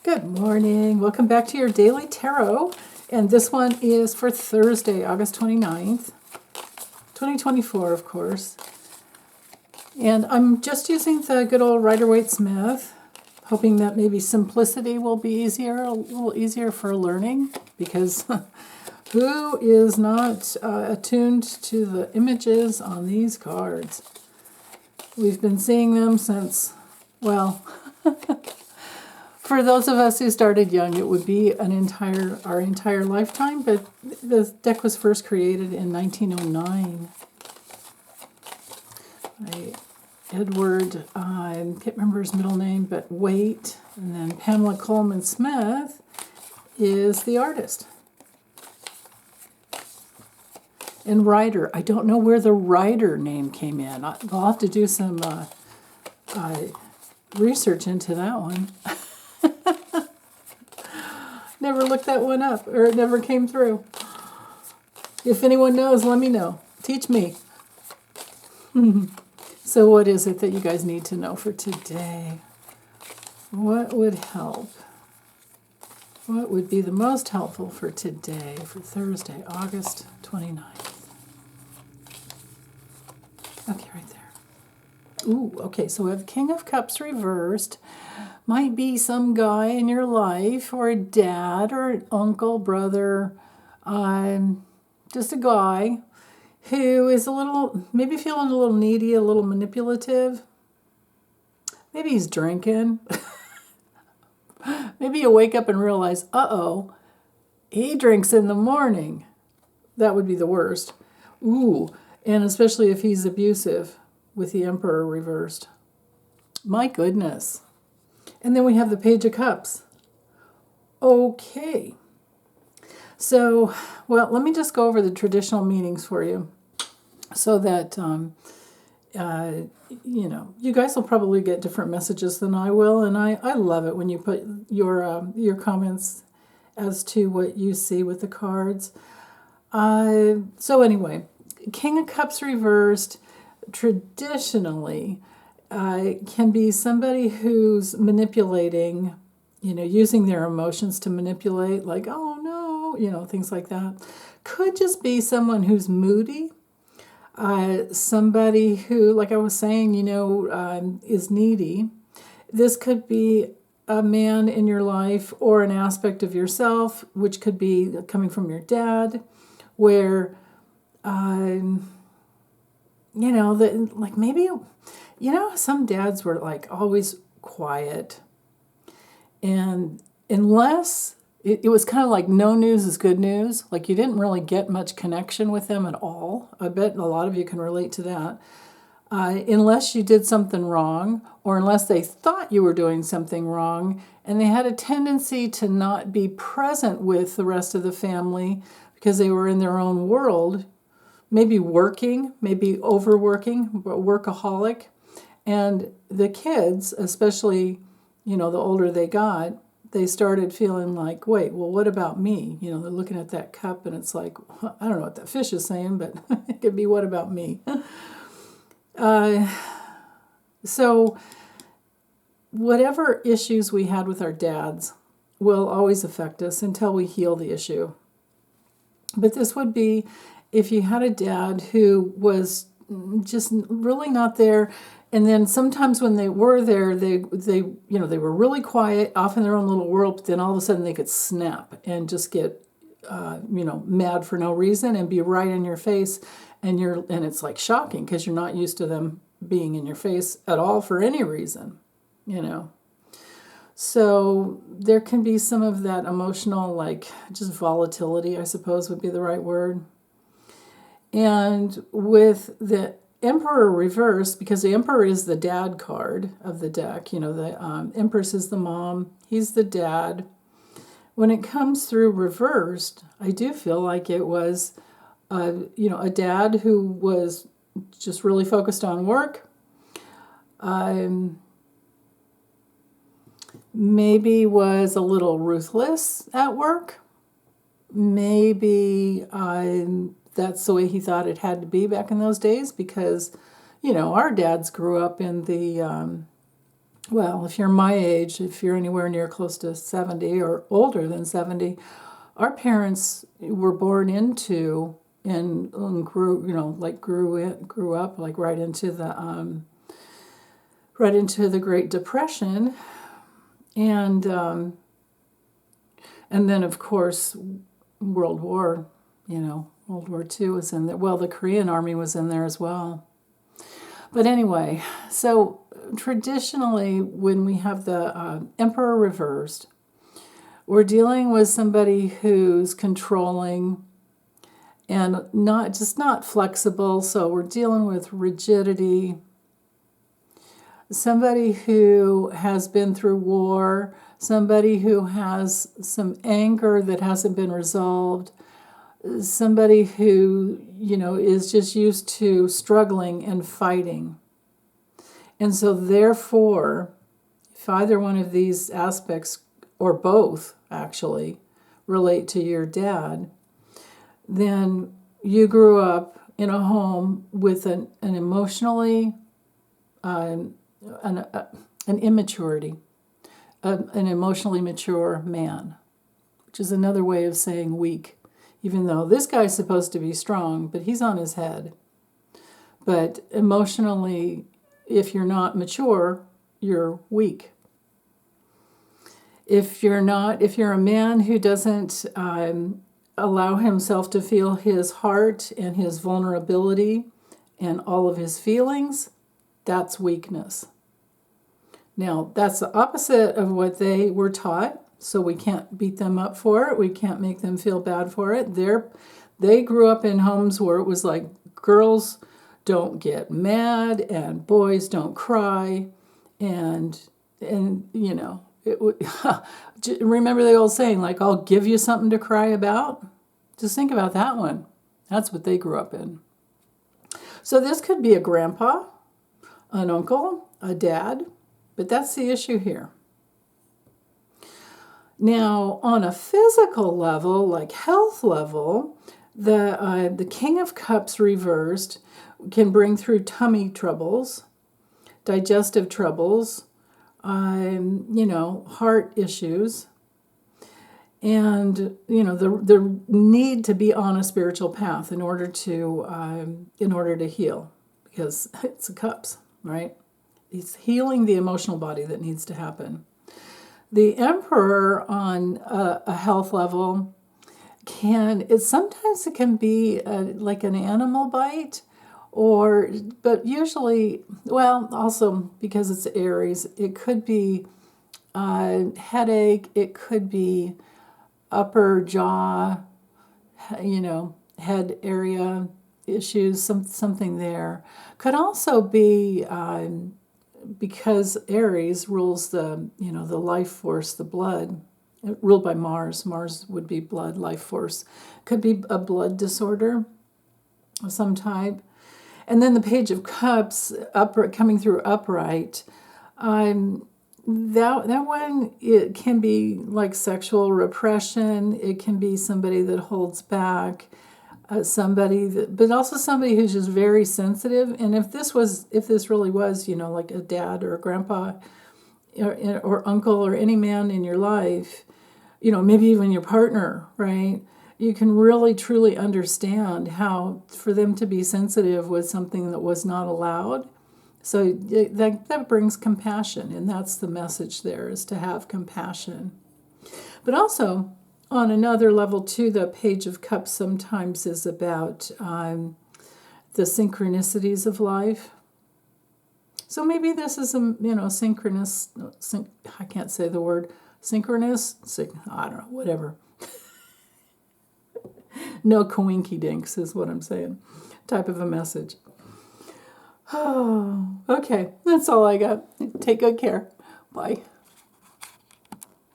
Good morning. Welcome back to your daily tarot. And this one is for Thursday, August 29th, 2024, of course. And I'm just using the good old Rider-Waite-Smith, hoping that maybe simplicity will be easier, a little easier for learning, because who is not attuned to the images on these cards? We've been seeing them since, well, for those of us who started young, it would be our entire lifetime, but the deck was first created in 1909 by Edward, I can't remember his middle name, but Waite, and then Pamela Coleman Smith is the artist. And Rider, I don't know where the Rider name came in. I'll have to do some research into that one. Never looked that one up, or it never came through. If anyone knows, let me know. Teach me. So what is it that you guys need to know for today? What would help? What would be the most helpful for today, for Thursday, August 29th? Okay, right there. Ooh, okay, so we have King of Cups reversed. Might be some guy in your life, or a dad, or an uncle, brother, just a guy who is maybe feeling a little needy, a little manipulative. Maybe he's drinking. Maybe you wake up and realize, uh-oh, he drinks in the morning. That would be the worst. Ooh, and especially if he's abusive with the Emperor reversed. My goodness. And then we have the Page of Cups. Okay. So, well, let me just go over the traditional meanings for you so that, you guys will probably get different messages than I will. And I love it when you put your comments as to what you see with the cards. So anyway, King of Cups reversed traditionally can be somebody who's manipulating, using their emotions to manipulate, like, oh no, things like that. Could just be someone who's moody, somebody who, like I was saying, is needy. This could be a man in your life or an aspect of yourself, which could be coming from your dad, where, like maybe... some dads were like always quiet, and unless it was kind of like no news is good news, like you didn't really get much connection with them at all. I bet a lot of you can relate to that. Unless you did something wrong, or unless they thought you were doing something wrong, and they had a tendency to not be present with the rest of the family because they were in their own world, maybe working, maybe overworking, workaholic. And the kids, especially, the older they got, they started feeling like, wait, well, what about me? They're looking at that cup and it's like, I don't know what that fish is saying, but it could be, what about me? So whatever issues we had with our dads will always affect us until we heal the issue. But this would be if you had a dad who was just really not there. And then sometimes when they were there, they were really quiet, off in their own little world, but then all of a sudden they could snap and just get, mad for no reason and be right in your face. And it's like shocking because you're not used to them being in your face at all for any reason, So there can be some of that emotional, like just volatility, I suppose would be the right word. And with the Emperor reversed, because the Emperor is the dad card of the deck, the Empress is the mom, he's the dad. When it comes through reversed, I do feel like it was, a dad who was just really focused on work. Maybe was a little ruthless at work. Maybe that's the way he thought it had to be back in those days, because, our dads grew up in the well, if you're my age, if you're anywhere near close to 70 or older than 70, our parents were born into and grew, grew up like right into the Great Depression, and then of course World War, World War II was in there. Well, the Korean Army was in there as well. But anyway, so traditionally, when we have the emperor reversed, we're dealing with somebody who's controlling and not flexible. So we're dealing with rigidity. Somebody who has been through war, somebody who has some anger that hasn't been resolved, somebody who, is just used to struggling and fighting. And so therefore, if either one of these aspects, or both actually, relate to your dad, then you grew up in a home with an emotionally, an immaturity, an emotionally mature man, which is another way of saying weak. Even though this guy's supposed to be strong, but he's on his head. But emotionally, if you're not mature, you're weak. If you're a man who doesn't allow himself to feel his heart and his vulnerability and all of his feelings, that's weakness. Now, that's the opposite of what they were taught. So we can't beat them up for it. We can't make them feel bad for it. They grew up in homes where it was like girls don't get mad and boys don't cry, and it would. Remember the old saying, like, I'll give you something to cry about? Just think about that one. That's what they grew up in. So this could be a grandpa, an uncle, a dad, but that's the issue here. Now, on a physical level, like health level, the King of Cups reversed can bring through tummy troubles, digestive troubles, heart issues, and the need to be on a spiritual path in order to heal, because it's the cups, right? It's healing the emotional body that needs to happen. The emperor on a health level sometimes it can be like an animal bite, but usually, well, also because it's Aries, it could be headache, it could be upper jaw, head area issues, something there. Could also be because Aries rules the life force, the blood, ruled by Mars. Mars would be blood, life force. Could be a blood disorder of some type. And then the Page of Cups, coming through upright, that one, it can be like sexual repression. It can be somebody that holds back. But also somebody who's just very sensitive. And if this really was, like a dad or a grandpa or uncle or any man in your life, maybe even your partner, right? You can really truly understand how for them to be sensitive was something that was not allowed. So that brings compassion, and that's the message there, is to have compassion. But also, on another level too, the Page of Cups sometimes is about the synchronicities of life. So maybe this is synchronous. I can't say the word synchronous. I don't know, whatever. No coinky dinks is what I'm saying. Type of a message. Oh, okay. That's all I got. Take good care. Bye.